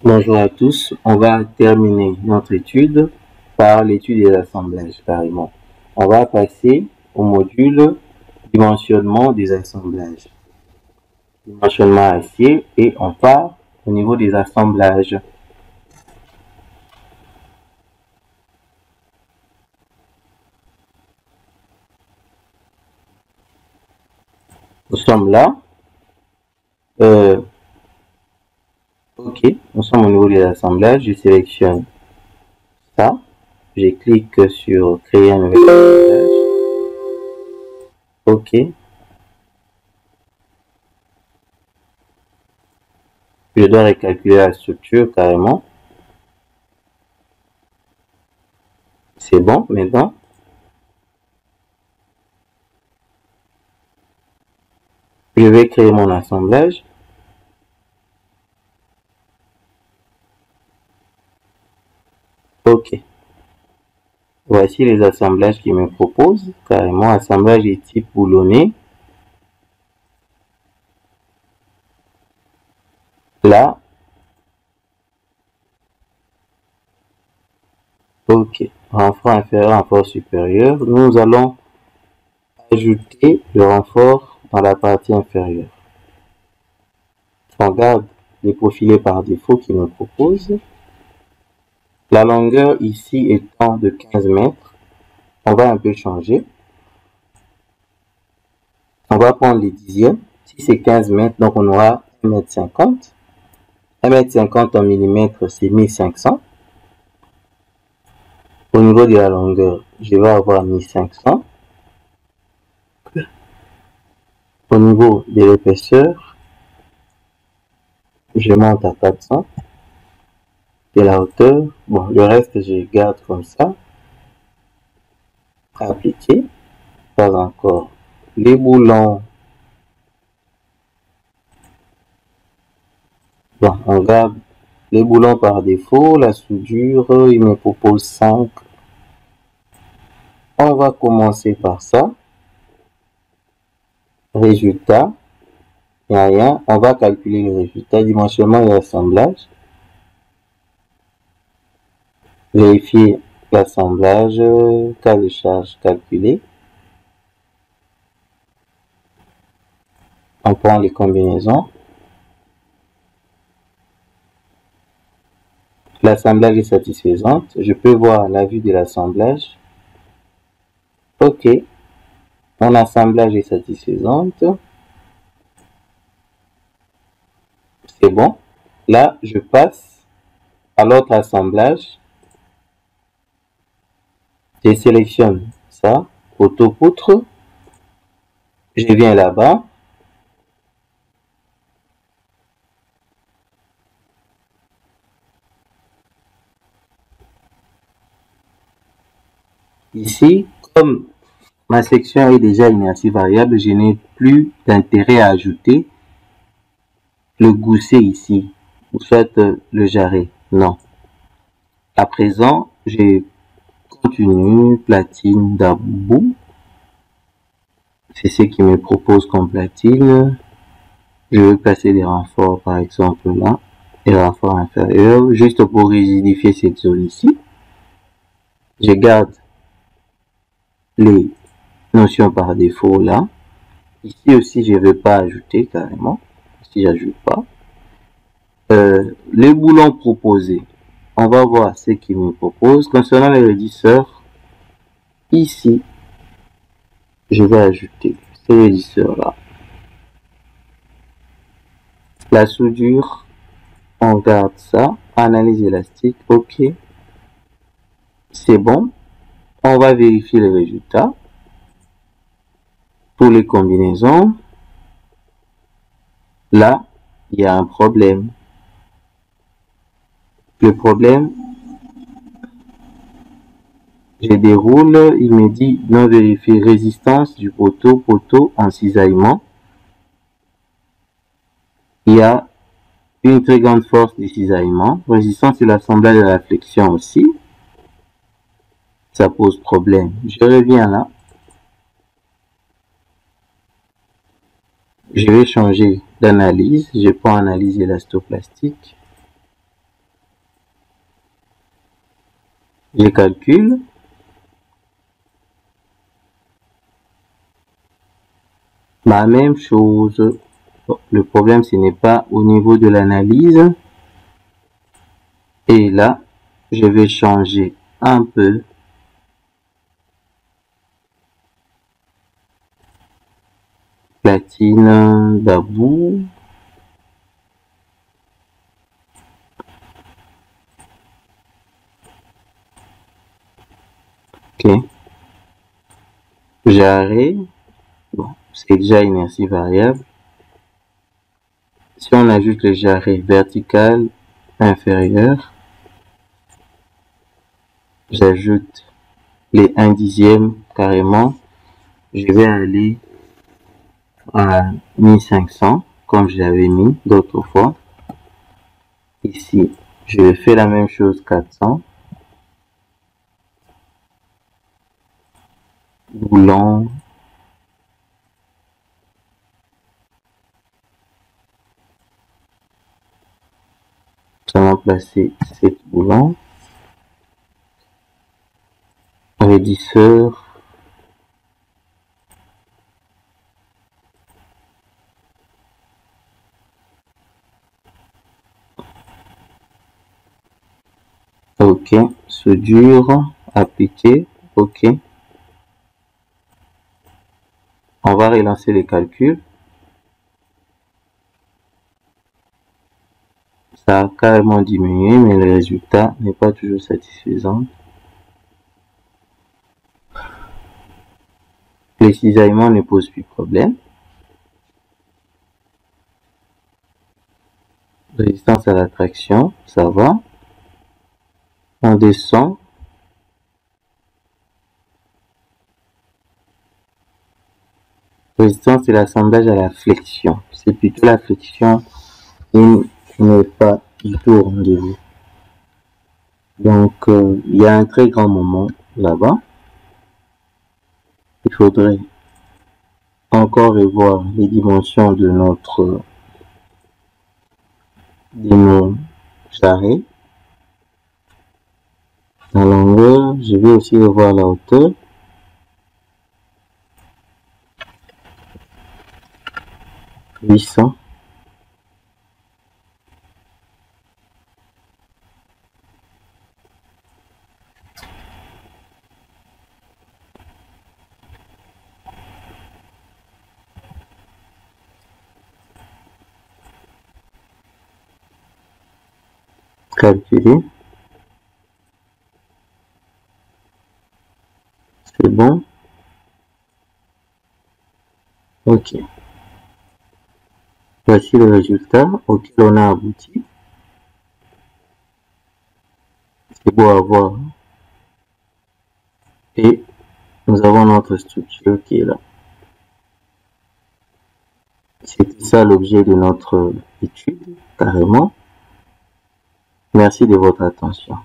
Bonjour à tous, on va terminer notre étude par l'étude des assemblages carrément. On va passer au module dimensionnement des assemblages. Dimensionnement acier et on part au niveau des assemblages. Nous sommes là. Ok, nous sommes au niveau des assemblages. Je sélectionne ça. Je clique sur créer un nouvel assemblage. Ok. Je dois recalculer la structure carrément. C'est bon maintenant. Je vais créer mon assemblage. Ok. Voici les assemblages qu'il me propose. Carrément, assemblage de type boulonné. Là. Ok. Renfort inférieur, renfort supérieur. Nous allons ajouter le renfort dans la partie inférieure. On regarde les profilés par défaut qu'il me propose. La longueur ici étant de 15 mètres. On va un peu changer. On va prendre les dixièmes. Si c'est 15 mètres, donc on aura 1,50 m. 1,50 m en millimètres, c'est 1500. Au niveau de la longueur, je vais avoir 1500. Au niveau de l'épaisseur, je monte à 400. Et la hauteur, bon, le reste, je garde comme ça. Appliquer. Pas encore. Les boulons. Bon, on garde les boulons par défaut. La soudure, il me propose 5. On va commencer par ça. Résultat. Il n'y a rien. On va calculer le résultat. Dimensionnement et assemblage. Vérifier l'assemblage. Cas de charge calculé. On prend les combinaisons. L'assemblage est satisfaisante. Je peux voir la vue de l'assemblage. Ok. Mon assemblage est satisfaisante. C'est bon. Là, je passe à l'autre assemblage. Je sélectionne ça. Poteau-poutre. Je viens là-bas. Ici, comme ma section est déjà inertie variable, je n'ai plus d'intérêt à ajouter le gousset ici, ou soit le jarret. Non. À présent, je continue platine d'abou. C'est ce qui me propose comme platine. Je vais placer des renforts, par exemple là, des renforts inférieurs, juste pour rigidifier cette zone ici. Je garde les notions par défaut là. Ici aussi, je ne vais pas ajouter carrément. Si j'ajoute pas. Les boulons proposés. On va voir ce qu'il me propose. Concernant les raidisseurs, ici, je vais ajouter ces raidisseurs là. La soudure, on garde ça. Analyse élastique, ok. C'est bon. On va vérifier les résultats. Pour les combinaisons, là, il y a un problème. Le problème, je déroule, il me dit non vérifier résistance du poteau en cisaillement. Il y a une très grande force de cisaillement. Résistance et l'assemblage de la flexion aussi. Ça pose problème. Je reviens là. Je vais changer d'analyse. Je prends analyse élastoplastique. Je calcule. La même chose. Le problème, ce n'est pas au niveau de l'analyse. Et là, je vais changer un peu. Platine, Babou. Ok. Jarret. Bon, c'est déjà inertie variable. Si on ajoute le jarret vertical inférieur, j'ajoute les 1 dixième carrément. Je vais aller à 1500 comme j'avais mis d'autres fois. Ici, je fais la même chose 400. Boulon. Nous allons placer 7 boulons. Raidisseur. Ok. Soudure. Appliquer. Ok. On va relancer les calculs. Ça a carrément diminué, mais le résultat n'est pas toujours satisfaisant. Le cisaillement ne pose plus problème. Résistance à la traction, ça va. On descend. Résistance et l'assemblage à la flexion. C'est plutôt la flexion qui n'est pas du tout au rendez-vous. Donc, il y a un très grand moment là-bas. Il faudrait encore revoir les dimensions de nos jarrets. La longueur, je vais aussi revoir la hauteur. « 800 ». Calculer. C'est bon. Ok. Voici le résultat auquel on a abouti. C'est beau à voir. Et nous avons notre structure qui est là. C'était ça l'objet de notre étude, carrément. Merci de votre attention.